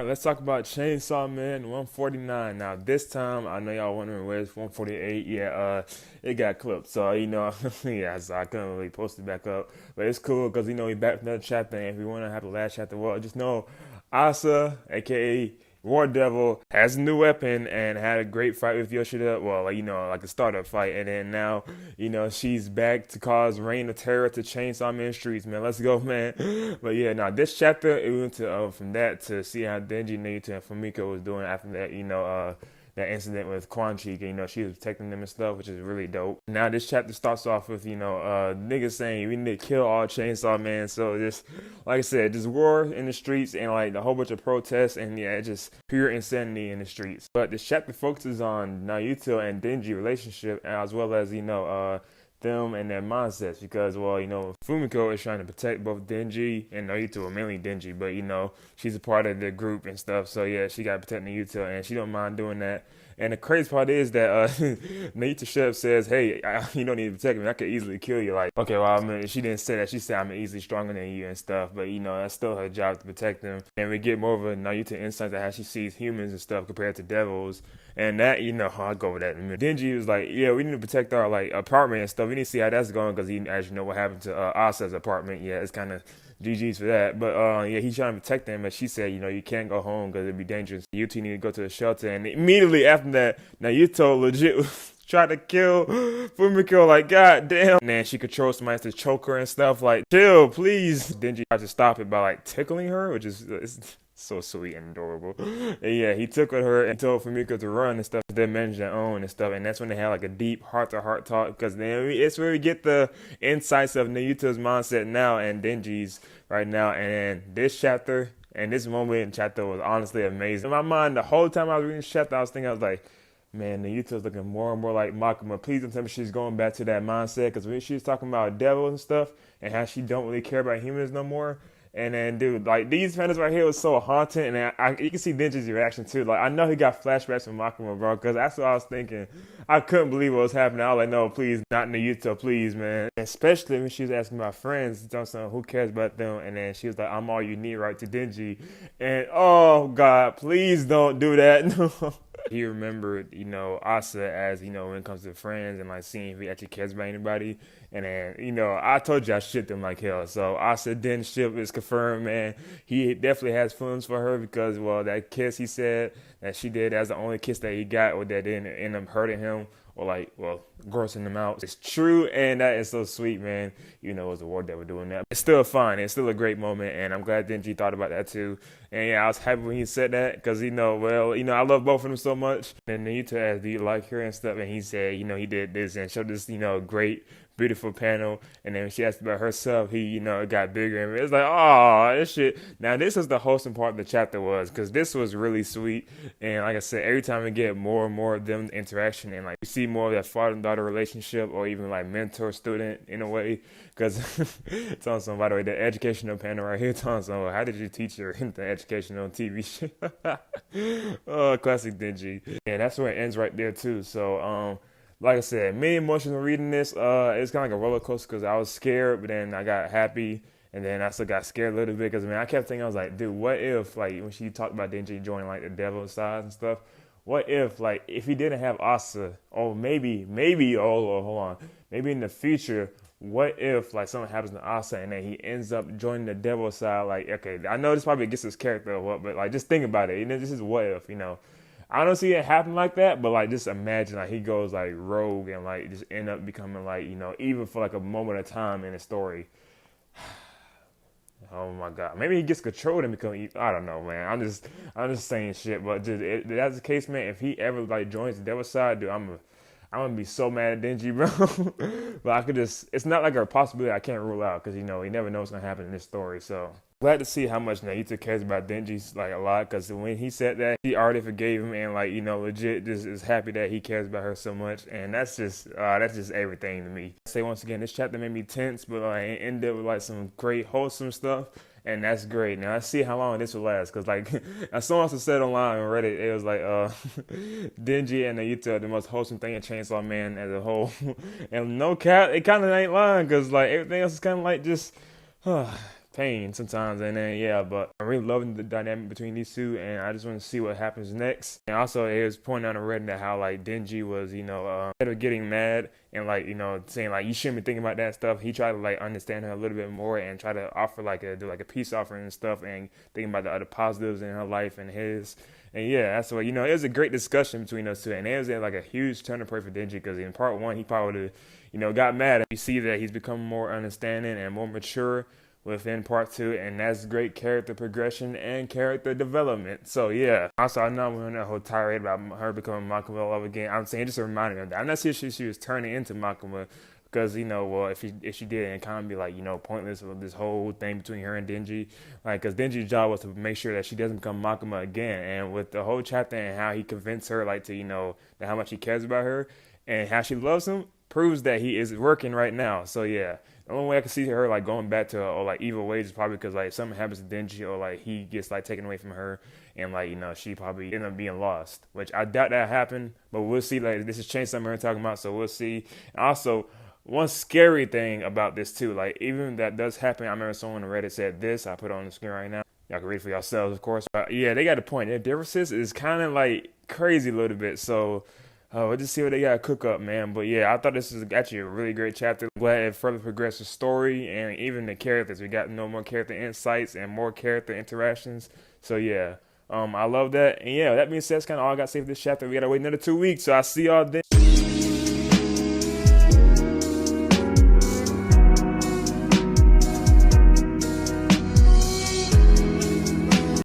Alright, let's talk about Chainsaw Man 149. Now, this time, I know y'all wondering where's 148. Yeah, it got clipped. So, yeah, so I couldn't really post it back up. But it's cool because, we back from another chapter. And if we want to have the last chapter, well, just know Asa, aka War Devil, has a new weapon and had a great fight with Yoshida. Well, like a startup fight. And then now, she's back to cause reign of terror to Chainsaw Man streets, man. Let's go, man. But yeah, now this chapter, it went to from that to see how Denji, Naruto, and Fumiko was doing after that, that incident with Quan Chi. She was protecting them and stuff, which is really dope. Now this chapter starts off with, niggas saying we need to kill all Chainsaw Man. So just, like I said, just war in the streets and like a whole bunch of protests and yeah, just pure insanity in the streets. But this chapter focuses on Naruto and Denji relationship as well as, them and their mindsets because, Fumiko is trying to protect both Denji and Naruto, well, mainly Denji, but, she's a part of the group and stuff, so yeah, she got to protect Naruto, and she don't mind doing that. And the crazy part is that Naruto Chef says, hey, you don't need to protect me. I could easily kill you. Like, okay, well, I mean, she didn't say that. She said I'm easily stronger than you and stuff. But, that's still her job to protect them. And we get more of a Naruto insight to how she sees humans and stuff compared to devils. And that, I'll go over that in a minute. Denji was like, yeah, we need to protect our, apartment and stuff. We need to see how that's going because he actually know what happened to Asa's apartment. Yeah, it's kind of GG's for that. But, yeah, he's trying to protect them. And she said, you can't go home because it'd be dangerous. You two need to go to the shelter. And immediately after that, Naruto legit tried to kill Fumiko, like, god damn. And then she controls somebody to choke her and stuff, like, chill, please. Denji tried to stop it by, tickling her, which is it's so sweet and adorable. And yeah, he tickled her and told Fumiko to run and stuff. They managed their own and stuff. And that's when they had, a deep heart-to-heart talk because then it's where we get the insights of Naruto's mindset now and Denji's right now. And this chapter and this moment in chapter was honestly amazing. In my mind, the whole time I was reading this chapter, I was like, man, Naruto's looking more and more like Makima. Please don't tell me she's going back to that mindset because when she was talking about devils and stuff and how she don't really care about humans no more. And then, dude, these panels right here was so haunting, and you can see Denji's reaction too. I know he got flashbacks from Makima, bro, because that's what I was thinking. I couldn't believe what was happening. I was like, no, please, not Naruto, please, man. Especially when she was asking about friends, who cares about them, and then she was like, I'm all you need, right, to Denji. And, oh, God, please don't do that, no. He remembered, Asa as, when it comes to friends and, seeing if he actually cares about anybody. And then, I told you I shipped him like hell. So Asa didn't ship is confirmed, man. He definitely has feelings for her because, that kiss he said that she did, that's the only kiss that he got or that didn't end up hurting him or grossing him out. It's true, and that is so sweet, man. It was a war that we're doing that. It's still fun. It's still a great moment, and I'm glad Denji thought about that too. And yeah, I was happy when he said that because, I love both of them so much. And Naruto asked, do you like her and stuff? And he said, he did this and showed this, great, beautiful panel. And then when she asked about herself, he, it got bigger. And it's like, oh, this shit. Now, this is the wholesome part of the chapter because this was really sweet. And like I said, every time we get more and more of them interaction and we see more of that father and daughter relationship or even mentor student in a way. Because telling some, by the way, the educational panel right here, telling some, how did you teach her the educational TV show? Oh, classic Denji. And that's where it ends right there too. So, like I said, many emotions when reading this. It's kind of like a roller coaster because I was scared, but then I got happy, and then I still got scared a little bit because I kept thinking, I was like, dude, what if when she talked about Denji joining the devil side and stuff, what if he didn't have Asa, or maybe, hold on, maybe in the future, what if something happens to Asa and then he ends up joining the devil side? Okay, I know this probably gets his character or what, but just think about it. This is what if, I don't see it happen like that, but just imagine he goes rogue and just end up becoming even for a moment of time in the story. Oh my God, maybe he gets controlled and become evil. I don't know, man. I'm just saying shit, but if that's the case, man. If he ever joins the devil side, dude, I'm gonna be so mad at Denji, bro. But it's not a possibility I can't rule out because, you never know what's gonna happen in this story. So glad to see how much Naruto cares about Denji, a lot. Because when he said that, he already forgave him and, legit just is happy that he cares about her so much. And that's just everything to me. I say once again, this chapter made me tense, but it ended with, some great wholesome stuff. And that's great. Now, let's see how long this will last. Because, as someone else said online on Reddit, it was Denji and Naruto are the most wholesome thing in Chainsaw Man as a whole. And no cap, it kind of ain't lying. Because, everything else is kind of just, pain sometimes, and then yeah, but I'm really loving the dynamic between these two, and I just want to see what happens next. And also, it was pointing out on Reddit that how like Denji was, instead of getting mad and like saying like you shouldn't be thinking about that stuff, he tried to like understand her a little bit more and try to offer like do like a peace offering and stuff, and thinking about the other positives in her life and his. And yeah, that's what, it was a great discussion between those two. And it was like a huge turning point for Denji because in part one, he probably would have, got mad. And you see that he's become more understanding and more mature within part two. And that's great character progression and character development. So yeah. Also, I know we're on that whole tirade about her becoming Makima all over again. I'm saying just a reminder of that. I'm not saying she was turning into Makima. Because, well, if she did, it kind of be like, pointless with this whole thing between her and Denji. Like, because Denji's job was to make sure that she doesn't become Makima again. And with the whole chapter and how he convinced her, like, to, that how much he cares about her and how she loves him, proves that he is working right now. So, yeah. The only way I can see her, like, going back to, or, like, evil ways is probably because, like, if something happens to Denji or, like, he gets, like, taken away from her and, like, she probably end up being lost. Which I doubt that happened, but we'll see. Like, this is Chainsaw something we're talking about, so we'll see. And also, one scary thing about this too, like even that does happen. I remember someone on Reddit said this. I put it on the screen right now. Y'all can read it for yourselves, of course. But yeah, they got a point. Their differences is kind of like crazy a little bit. So we'll just see what they got to cook up, man. But yeah, I thought this was actually a really great chapter. I'm glad it further progressed the story and even the characters. We got to know more character insights and more character interactions. So yeah, I love that. And yeah, that being said, that's kind of all I got to say for this chapter. We got to wait another 2 weeks. So I'll see y'all then.